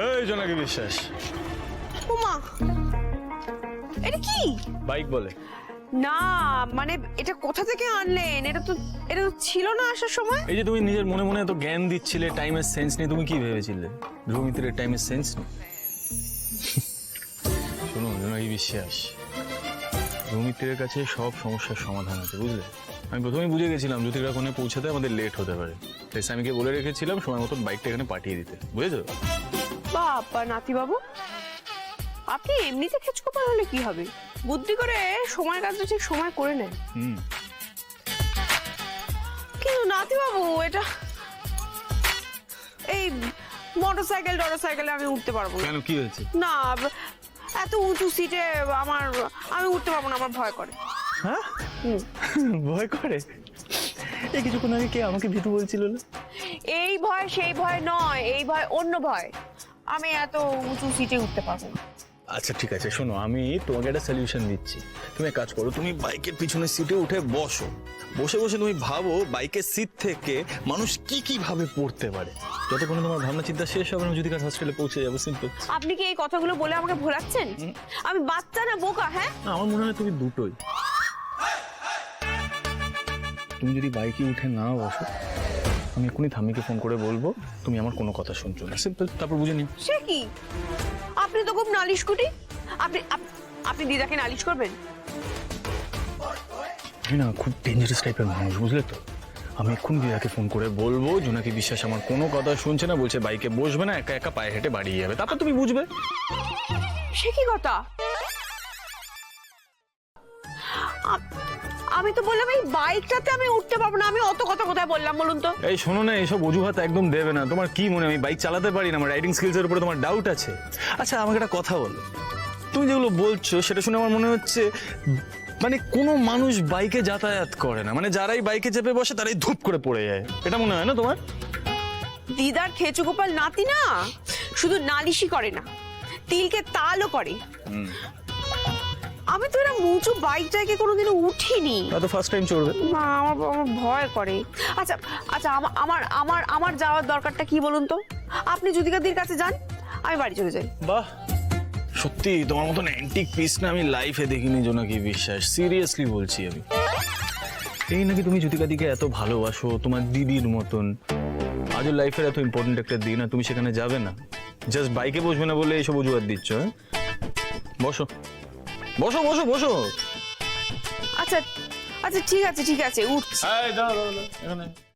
এই জোনাকি বিশ্বাস, ওমা, এটা কি? বাইক বলে। না মানে এটা কোথা থেকে আনলেন? এটা তো ছিল না আসার সময়। এই যে তুমি নিজের মনে মনে এত জ্ঞান দিচ্ছিলে, টাইমের সেন্স নেই, তুমি কি ভেবেছিলে ধ্রুব মিত্রের টাইমের সেন্স নেই? শোনো জোনাকি বিশ্বাস, ধ্রুব মিত্রের কাছে সব সমস্যার সমাধান আছে, বুঝলে? আমি প্রথমেই বুঝে গেছিলাম জ্যোতিকা কোণে পৌঁছাতে আমাদের লেট হতে পারে, তাই স্বামীকে বলে রেখেছিলাম সময় মতো বাইকটা এখানে পাঠিয়ে দিতে, বুঝেছো? বাবা নাতি বাবু, আপনি এমনিতে খেচকোপাল হলে কি হবে? বুদ্ধি করে সময় কাজটা ঠিক সময় করে নেন। কিন্তু নাতি বাবু, এটা এই মোটরসাইকেলে আমি উঠতে পারবো না। কেন, কি হয়েছে? না, এত উঁচু সিটে আমি উঠতে পারবো না, আমার ভয় করে। হ্যাঁ, ভয় করে? এই কিছুক্ষণ আগে কে আমাকে ভীতু বলছিল না? এই ভয় সেই ভয় নয়, এই ভয় অন্য ভয়। আমি এত উঁচু সিটে উঠতে পারবো না। আচ্ছা ঠিক আছে, শোনো আমি তোমাকে একটা সলিউশন দিচ্ছি। তুমি এক কাজ করো, তুমি বাইকের পিছনের সিটে উঠে বসো, বসে বসে তুমি ভাবো বাইকের সিট থেকে মানুষ কি কি ভাবে পড়তে পারে। যতক্ষণ তোমার ভাবনা চিন্তা শেষ হবে, আমি যদি কাজ হসপিটালে পৌঁছে যাবো, সিম্পল। আপনি কি এই কথাগুলো বলে আমাকে ভোলাচ্ছেন? আমি বাচ্চা না বোকা? হ্যাঁ, আমার মনে হয় তুমি দুটোই। তুমি যদি বাইকে উঠে না বসো, আমি এক্ষুনি ঠাম্মিকে ফোন করে বলবো তুমি আমার কোনো কথা শুনছো না, সিম্পল। তারপর বুঝে নিও। সে কি? আপনি তো খুব নালিশকুটি। আপনি দিদাকে নালিশ করবেন? আমি না খুব ডেঞ্জারাস টাইপের মানুষ, বুঝলে তো? আমি এক্ষুনি দিদাকে ফোন করে বলবো জোনাকি বিশ্বাস আমার কোনো কথা শুনছে না, বলছে বাইকে বসবে না, একা একা পায়ে হেঁটে বাড়িয়ে যাবে, তারপর তুমি বুঝবে। সে কি কথা? আমি তো বললাম এই বাইকটাতে আমি উঠতে পারবো না। আমি অত কথা কোথায় বললাম বলুন তো? এই শোনো না, এইসব অজুহাত একদম দেবে না। তোমার কি মনে আমি বাইক চালাতে পারি না? আমার রাইডিং স্কিলস এর উপরে তোমার ডাউট আছে? আচ্ছা আমাকে একটা কথা বলো, তুমি যেগুলো বলছো সেটা শুনে আমার মনে হচ্ছে মানে কোনো মানুষ বাইকে যাতায়াত করে না, মানে যারাই বাইকে চেপে বসে তারাই ধূপ করে পড়ে যায়, এটা মনে হয় না তোমার? দিদার খেচুগোপাল নাতি না শুধু নালিশই করে না, তিলকে তালও করে। আমি তো এরকম উঁচু বাইকটাকে কোনোদিনও উঠিনি। তো ফার্স্ট টাইম চড়বে? না, আমার ভয় করে। আচ্ছা আচ্ছা, আমার যাওয়ার দরকারটা কি বলুন তো? আপনি যুদিকাদির কাছে যান, আমি বাড়ি চলে যাই। বাহ, সত্যি তোমার মতন অ্যান্টিক পিস না আমি লাইফে দেখিনি জোনাকি বিশ্বাস, সিরিয়াসলি বলছি আমি। এই নাকি তুমি জ্যোতিকাদিকে এত ভালোবাসো, তোমার দিদির মতন, আজও লাইফের এত ইম্পর্টেন্ট একটা দিন আর তুমি সেখানে যাবে না? জাস্ট বাইকে বসবে না বলে এইসব অজুহাত দিচ্ছ? হ্যাঁ, বসো বসো বসো বসো। আচ্ছা আচ্ছা, ঠিক আছে উঠছি।